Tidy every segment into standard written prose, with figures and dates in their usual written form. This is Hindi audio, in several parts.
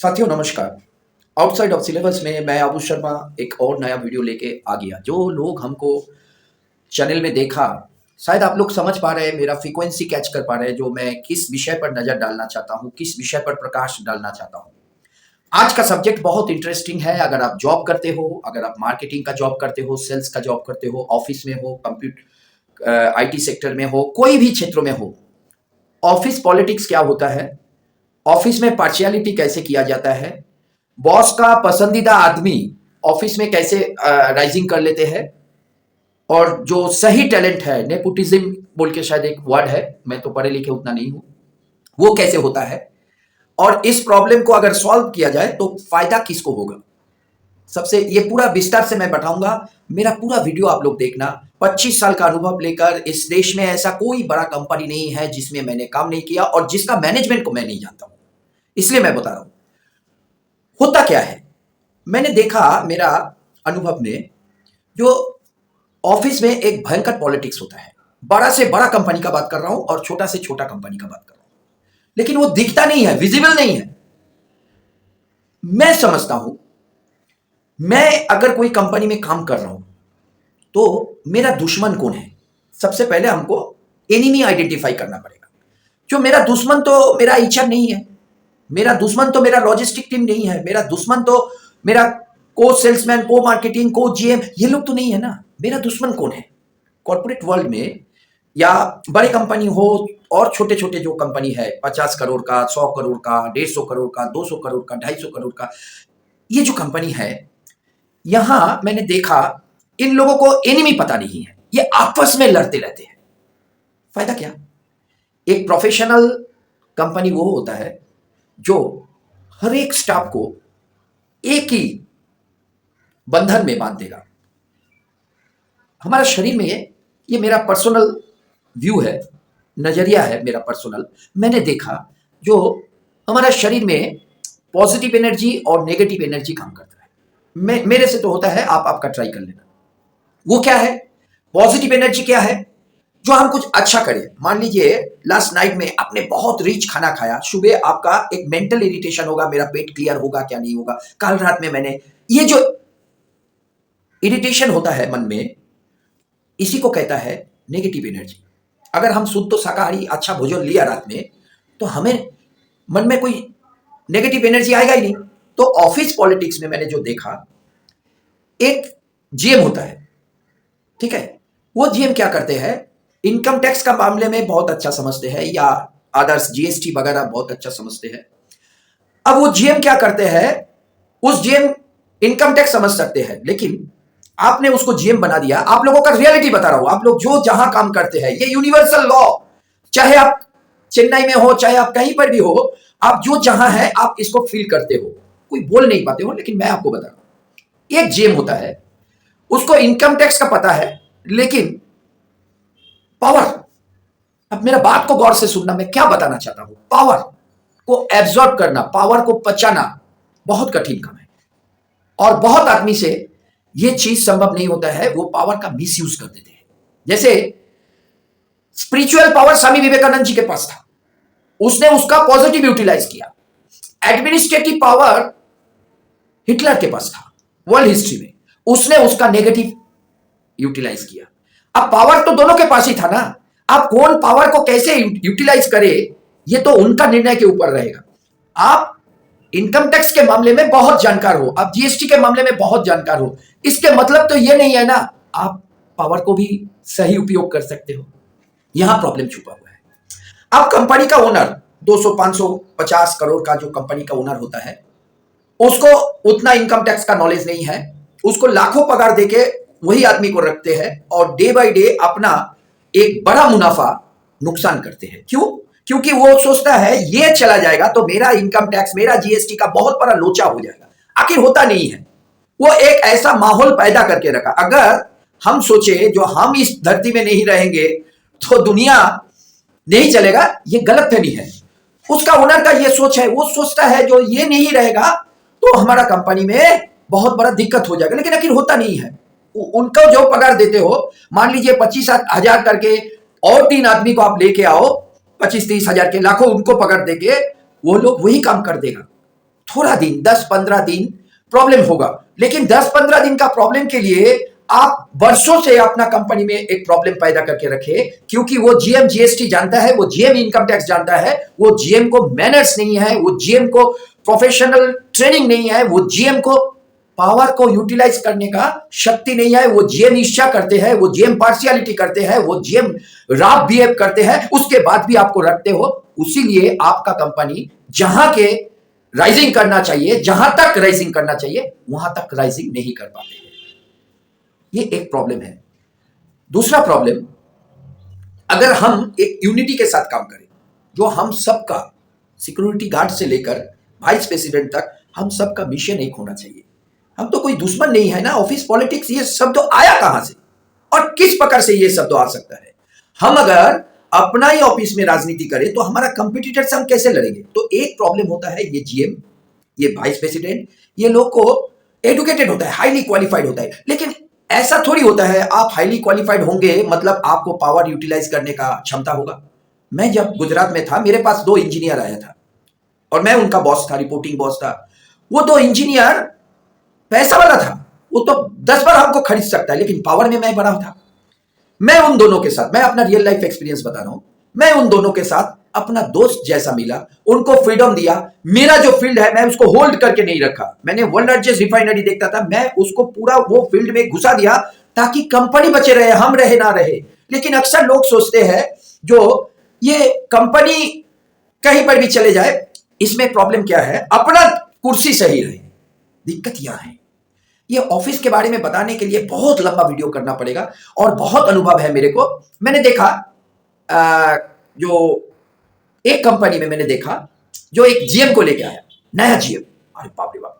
साथियों नमस्कार। आउटसाइड ऑफ सिलेबस में मैं आबू शर्मा एक और नया वीडियो लेके आ गया। जो लोग हमको चैनल में देखा, शायद आप लोग समझ पा रहे हैं, मेरा फ्रीक्वेंसी कैच कर पा रहे हैं, जो मैं किस विषय पर नज़र डालना चाहता हूँ, किस विषय पर प्रकाश डालना चाहता हूँ। आज का सब्जेक्ट बहुत इंटरेस्टिंग है। अगर आप जॉब करते हो, अगर आप मार्केटिंग का जॉब करते हो, सेल्स का जॉब करते हो, ऑफिस में हो, कंप्यूटर IT सेक्टर में हो, कोई भी क्षेत्रों में हो, ऑफिस पॉलिटिक्स क्या होता है, ऑफिस में पार्शियलिटी कैसे किया जाता है, बॉस का पसंदीदा आदमी ऑफिस में कैसे राइजिंग कर लेते हैं, और जो सही टैलेंट है, नेपोटिज्म बोल के शायद एक वर्ड है, मैं तो पढ़े लिखे उतना नहीं हूं, वो कैसे होता है, और इस प्रॉब्लम को अगर सॉल्व किया जाए तो फायदा किसको होगा, सबसे ये पूरा विस्तार से मैं बताऊंगा। मेरा पूरा वीडियो आप लोग देखना। 25 साल का अनुभव लेकर इस देश में ऐसा कोई बड़ा कंपनी नहीं है जिसमें मैंने काम नहीं किया और जिसका मैनेजमेंट को मैं नहीं जानता हूं, इसलिए मैं बता रहा हूं होता क्या है। मैंने देखा मेरा अनुभव में, जो ऑफिस में एक भयंकर पॉलिटिक्स होता है। बड़ा से बड़ा कंपनी का बात कर रहा हूं और छोटा से छोटा कंपनी का बात कर रहा हूं, लेकिन वो दिखता नहीं है, विजिबल नहीं है। मैं समझता हूं, मैं अगर कोई कंपनी में काम कर रहा हूं तो मेरा दुश्मन कौन है, सबसे पहले हमको एनिमी आइडेंटिफाई करना पड़ेगा। जो मेरा दुश्मन तो मेरा एचआर नहीं है, मेरा दुश्मन तो मेरा लॉजिस्टिक टीम नहीं है, मेरा दुश्मन तो मेरा को सेल्समैन, को मार्केटिंग, को जीएम, ये लोग तो नहीं है ना। मेरा दुश्मन कौन है? कॉर्पोरेट वर्ल्ड में या बड़े कंपनी हो और छोटे छोटे जो कंपनी है, 50 करोड़ का, 100 करोड़ का, 150 करोड़ का, 200 करोड़ का, 250 करोड़ का, ये जो कंपनी है, यहां मैंने देखा इन लोगों को एनिमी पता नहीं है, ये आपस में लड़ते रहते हैं। फायदा क्या? एक प्रोफेशनल कंपनी वो होता है जो हर एक स्टाफ को एक ही बंधन में बांध देगा। हमारा शरीर में ये मेरा पर्सनल व्यू है, नजरिया है मेरा पर्सनल। मैंने देखा जो हमारा शरीर में पॉजिटिव एनर्जी और नेगेटिव एनर्जी काम करता है। मेरे से तो होता है, आप आपका ट्राई कर लेना। वो क्या है? पॉजिटिव एनर्जी क्या है? जो हम कुछ अच्छा करें, मान लीजिए लास्ट नाइट में आपने बहुत रिच खाना खाया, सुबह आपका एक मेंटल इरिटेशन होगा, मेरा पेट क्लियर होगा क्या नहीं होगा, कल रात में मैंने, ये जो इरिटेशन होता है मन में, इसी को कहता है नेगेटिव एनर्जी। अगर हम शुद्ध शाकाहारी अच्छा भोजन लिया रात में, तो हमें मन में कोई नेगेटिव एनर्जी आएगा ही नहीं। तो ऑफिस पॉलिटिक्स में मैंने जो देखा, एक जीएम होता है, ठीक है, वो जीएम क्या करते हैं, इनकम टैक्स का मामले में बहुत अच्छा समझते हैं, या अदर्स जीएसटी वगैरह बहुत अच्छा समझते हैं। अब वो जीएम क्या करते हैं, उस जीएम इनकम टैक्स समझ सकते हैं, लेकिन आपने उसको जीएम बना दिया। आप लोगों का रियलिटी बता रहा हूं, आप लोग जो जहां काम करते हैं, ये यूनिवर्सल लॉ, चाहे आप चेन्नई में हो, चाहे आप कहीं पर भी हो, आप जो जहां है आप इसको फील करते हो। कोई बोल नहीं पाते हो, लेकिन मैं आपको बता रहा हूं। एक जीएम होता है, उसको इनकम टैक्स का पता है, लेकिन पावर, अब मेरा बात को गौर से सुनना, मैं क्या बताना चाहता हूं, पावर को एब्जॉर्ब करना, पावर को पचाना बहुत कठिन काम है, और बहुत आदमी से यह चीज संभव नहीं होता है। वो पावर का मिसयूज कर देते हैं। जैसे स्पिरिचुअल पावर स्वामी विवेकानंद जी के पास था, उसने उसका पॉजिटिव यूटिलाइज किया। एडमिनिस्ट्रेटिव पावर हिटलर के पास था वर्ल्ड हिस्ट्री में, उसने उसका नेगेटिव यूटिलाइज किया। अब पावर तो दोनों के पास ही था ना। आप कौन पावर को कैसे यूटिलाइज करे, ये तो उनका निर्णय के ऊपर रहेगा। आप इनकम टैक्स के मामले में बहुत जानकार हो, आप जीएसटी के मामले में बहुत जानकार हो, इसके मतलब तो ये नहीं है ना आप पावर को भी सही उपयोग कर सकते हो। यहां प्रॉब्लम छुपा हुआ है। अब कंपनी का ओनर 200, 500, 50 करोड़ का जो कंपनी का ओनर होता है, उसको उतना इनकम टैक्स का नॉलेज नहीं है, उसको लाखों पगार देके वही आदमी को रखते हैं, और डे बाय डे अपना एक बड़ा मुनाफा नुकसान करते हैं। क्यों? क्योंकि वो सोचता है ये चला जाएगा तो मेरा इनकम टैक्स, मेरा जीएसटी का बहुत बड़ा लोचा हो जाएगा। आखिर होता नहीं है। वो एक ऐसा माहौल पैदा करके रखा। अगर हम सोचे जो हम इस धरती में नहीं रहेंगे तो दुनिया नहीं चलेगा, ये गलत फहमी है। उसका ओनर का ये सोच है, वो सोचता है जो ये नहीं रहेगा तो हमारा कंपनी में बहुत बड़ा दिक्कत हो जाएगा, लेकिन आखिर होता नहीं है। उनको जो पगार देते हो, मान लीजिए 25,000 करके, और 3 आदमी को आप लेके आओ, 25-30 हजार के, लाखों उनको पगार देके वो लोग वही काम कर देगा। थोड़ा दिन 10-15 दिन प्रॉब्लम होगा, लेकिन 10-15 दिन का प्रॉब्लम के लिए आप वर्षों से अपना कंपनी में एक प्रॉब्लम पैदा करके रखे, क्योंकि वो जीएम जीएसटी जानता है, वो जीएम इनकम टैक्स जानता है, वो जीएम को मैनर्स नहीं है, वो जीएम को प्रोफेशनल ट्रेनिंग नहीं है, वो जीएम को पावर को यूटिलाइज करने का शक्ति नहीं है, वो जीएम ईर्ष्या करते हैं, वो जीएम पार्शियलिटी करते हैं, वो जीएम राफ बिहेव करते हैं, उसके बाद भी आपको रखते हो। उसीलिए आपका कंपनी जहां के राइजिंग करना चाहिए, जहां तक राइजिंग करना चाहिए, वहां तक राइजिंग नहीं कर पाते हैं। ये एक प्रॉब्लम है। दूसरा प्रॉब्लम, अगर हम एक यूनिटी के साथ काम करें, जो हम सबका सिक्योरिटी गार्ड से लेकर वाइस प्रेसिडेंट तक हम सबका मिशन एक होना चाहिए। हम तो कोई दुश्मन नहीं है ना। ऑफिस पॉलिटिक्स ये शब्द तो आया कहां से और किस प्रकार से ये शब्द तो आ सकता है? हम अगर अपना ही ऑफिस में राजनीति करें तो हमारा कंपटीटर से हम कैसे लड़ेंगे? तो एक प्रॉब्लम होता है, ये जीएम, ये वाइस प्रेसिडेंट, ये लोग को एजुकेटेड होता है, हाईली क्वालिफाइड होता है, लेकिन ऐसा थोड़ी होता है आप हाईली क्वालिफाइड होंगे मतलब आपको पावर यूटिलाइज करने का क्षमता होगा। मैं जब गुजरात में था, मेरे पास 2 इंजीनियर आया था और मैं उनका बॉस था, रिपोर्टिंग बॉस था। वो 2 इंजीनियर पैसा वाला था, वो तो 10 बार हमको खरीद सकता है, लेकिन पावर में मैं बड़ा था। मैं उन दोनों के साथ, मैं अपना रियल लाइफ एक्सपीरियंस बता रहा हूं, मैं उन दोनों के साथ अपना दोस्त जैसा मिला, उनको फ्रीडम दिया। मेरा जो फील्ड है मैं उसको होल्ड करके नहीं रखा। मैंने वर्ल्ड लार्जेस्ट रिफाइनरी देखता था, मैं उसको पूरा वो फील्ड में घुसा दिया ताकि कंपनी बचे रहे, हम रहे ना रहे। लेकिन अक्सर लोग सोचते हैं जो ये कंपनी कहीं पर भी चले जाए, इसमें प्रॉब्लम क्या है? अपना कुर्सी सही रहे। दिक्कत यहां है। ये ऑफिस के बारे में बताने के लिए बहुत लंबा वीडियो करना पड़ेगा और बहुत अनुभव है मेरे को। मैंने देखा जो एक कंपनी में मैंने देखा जो एक जीएम को लेके आया, नया जीएम। अरे बाप रे बाप!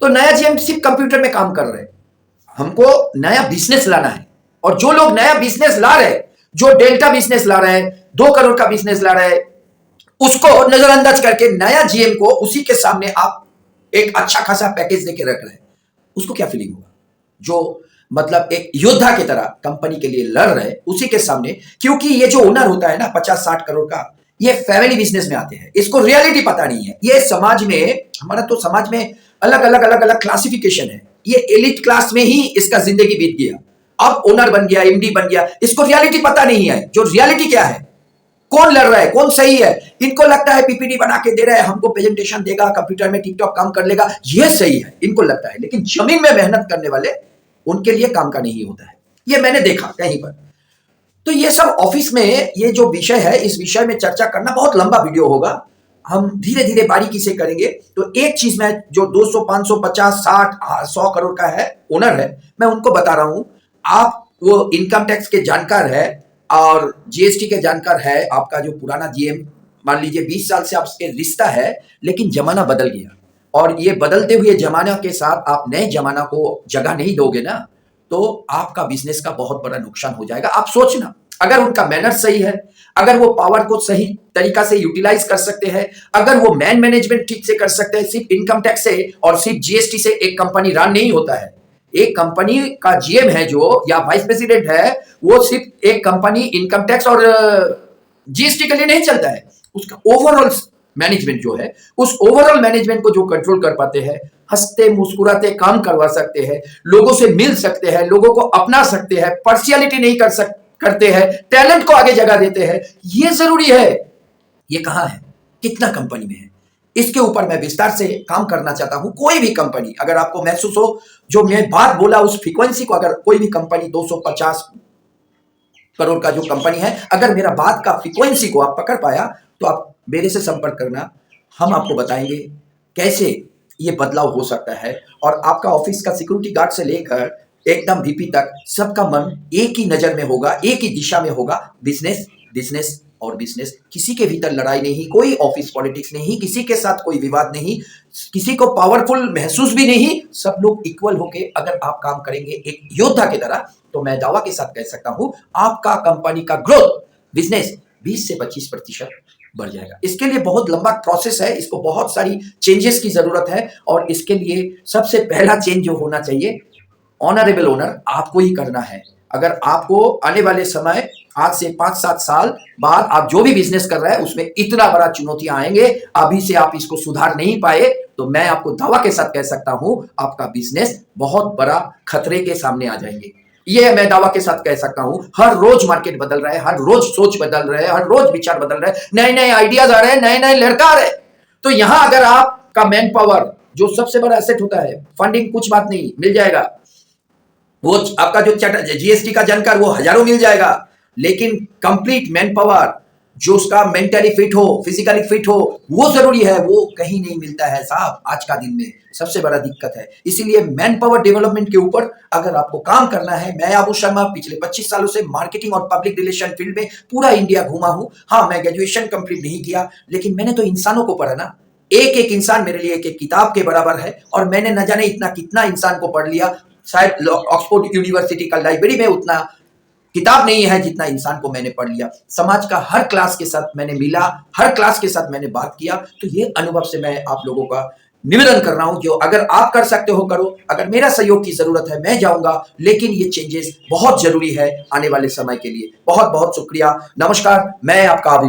तो नया जीएम सिर्फ कंप्यूटर में काम कर रहे हैं। हमको नया बिजनेस लाना है, और जो लोग नया बिजनेस ला रहे हैं, जो डेल्टा बिजनेस ला रहे हैं, 2 करोड़ का बिजनेस ला रहे हैं, उसको नजरअंदाज करके नया जीएम को उसी के सामने आप एक अच्छा खासा पैकेज देके रख रहे हैं, उसको क्या फीलिंग होगा? जो मतलब एक योद्धा की तरह कंपनी के लिए लड़ रहे हैं उसी के सामने। क्योंकि ये जो ओनर होता है ना 50-60 करोड़ का, ये फैमिली बिजनेस में आते हैं, इसको रियलिटी पता नहीं है। ये समाज में, हमारा तो समाज में अलग अलग क्लासिफिकेशन है। ये एलिट क्लास में ही इसका जिंदगी बीत गया, अब ओनर बन गया, एमडी बन गया, इसको रियलिटी पता नहीं है। जो रियलिटी क्या है, कौन लड़ रहा है, कौन सही है, इनको लगता है पीपीटी बना के दे रहा है, हमको प्रेजेंटेशन देगा, कंप्यूटर में टिकटॉक काम कर लेगा, ये सही है, इनको लगता है। लेकिन जमीन में मेहनत करने वाले, उनके लिए काम का नहीं होता है। ये मैंने देखा कहीं पर। तो ये सब ऑफिस में ये जो विषय है, इस विषय में चर्चा करना बहुत लंबा वीडियो होगा, हम धीरे धीरे बारीकी से करेंगे। तो एक चीज में जो 200, 500, 50, 60, 100 करोड़ का है, ओनर है, मैं उनको बता रहा हूं, आप वो इनकम टैक्स के जानकार है और जीएसटी के जानकार है। आपका जो पुराना जीएम, मान लीजिए 20 साल से आपके रिश्ता है, लेकिन जमाना बदल गया, और ये बदलते हुए जमाना के साथ आप नए जमाना को जगह नहीं दोगे ना, तो आपका बिजनेस का बहुत बड़ा नुकसान हो जाएगा। आप सोचना, अगर उनका मैनर सही है, अगर वो पावर को सही तरीका से यूटिलाइज कर सकते हैं, अगर वो मैनेजमेंट ठीक से कर सकते हैं, सिर्फ इनकम टैक्स से और सिर्फ जीएसटी से एक कंपनी रन नहीं होता है। एक कंपनी का जीएम है जो, या वाइस प्रेसिडेंट है, वो सिर्फ एक कंपनी इनकम टैक्स और जीएसटी के लिए नहीं चलता है। उसका ओवरऑल मैनेजमेंट जो है, उस ओवरऑल मैनेजमेंट को जो कंट्रोल कर पाते हैं, हंसते मुस्कुराते काम करवा सकते हैं, लोगों से मिल सकते हैं, लोगों को अपना सकते हैं, पार्शियलिटी नहीं करते हैं, टैलेंट को आगे जगह देते हैं, ये जरूरी है। ये कहां है, कितना कंपनी में है, इसके ऊपर मैं विस्तार से काम करना चाहता हूं। कोई भी कंपनी, अगर आपको महसूस हो जो मैं बात बोला उस फ्रीक्वेंसी को, अगर कोई भी कंपनी 250 करोड़ का जो कंपनी है, अगर मेरा बात का फ्रीक्वेंसी को आप पकड़ पाया तो आप मेरे से संपर्क करना, हम आपको बताएंगे कैसे ये बदलाव हो सकता है। और आपका ऑफिस का सिक्योरिटी गार्ड से लेकर एकदम वीपी तक सबका मन एक ही नजर में होगा, एक ही दिशा में होगा, बिजनेस बिजनेस और बिजनेस। किसी के भीतर लड़ाई नहीं, कोई ऑफिस पॉलिटिक्स नहीं, किसी के साथ कोई विवाद नहीं, किसी को पावरफुल महसूस भी नहीं। सब लोग इक्वल होके अगर आप काम करेंगे एक योद्धा की तरह, तो मैं दावा के साथ कह सकता हूं आपका कंपनी का ग्रोथ बिजनेस 20 से 25% बढ़ जाएगा। इसके लिए बहुत लंबा प्रोसेस है, इसको बहुत सारी चेंजेस की जरूरत है, और इसके लिए सबसे पहला चेंज जो होना चाहिए, ऑनरेबल ओनर आपको ही करना है। अगर आपको आने वाले समय आज से 5-7 साल बाद आप जो भी बिजनेस कर रहे हैं उसमें इतना बड़ा चुनौतियां आएंगे, अभी से आप इसको सुधार नहीं पाए तो मैं आपको दावा के साथ कह सकता हूं आपका बिजनेस बहुत बड़ा खतरे के सामने आ जाएंगे। ये मैं दावा के साथ कह सकता हूं। हर रोज मार्केट बदल रहा है, हर रोज सोच बदल रहे हैं, हर रोज विचार बदल रहे हैं, नए नए आइडियाज आ रहे हैं, नए नए लड़का आ रहे हैं। तो यहां अगर आपका मैन पावर जो सबसे बड़ा एसेट होता है, फंडिंग कुछ बात नहीं, मिल जाएगा। वो आपका जो जीएसटी का जानकार वो हजारों मिल जाएगा, लेकिन कंप्लीट मैन पावर जो उसका मेंटली फिट हो, फिजिकली फिट हो, वो जरूरी है। वो कहीं नहीं मिलता है साहब, आज का दिन में सबसे बड़ा दिक्कत है। इसीलिए मैन पावर डेवलपमेंट के ऊपर अगर आपको काम करना है, मैं आबू शर्मा पिछले 25 सालों से मार्केटिंग और पब्लिक रिलेशन फील्ड में पूरा इंडिया घूमा हूं। हाँ, मैं ग्रेजुएशन कंप्लीट नहीं किया, लेकिन मैंने तो इंसानों को पढ़ा ना। एक एक इंसान मेरे लिए एक एक किताब के बराबर है, और मैंने न जाने इतना कितना इंसान को पढ़ लिया। शायद ऑक्सफोर्ड यूनिवर्सिटी का लाइब्रेरी में उतना किताब नहीं है जितना इंसान को मैंने पढ़ लिया। समाज का हर क्लास के साथ मैंने मिला, हर क्लास के साथ मैंने बात किया। तो ये अनुभव से मैं आप लोगों का निवेदन कर रहा हूं, जो अगर आप कर सकते हो करो, अगर मेरा सहयोग की जरूरत है मैं जाऊंगा, लेकिन ये चेंजेस बहुत जरूरी है आने वाले समय के लिए। बहुत बहुत शुक्रिया, नमस्कार, मैं आपका आबू।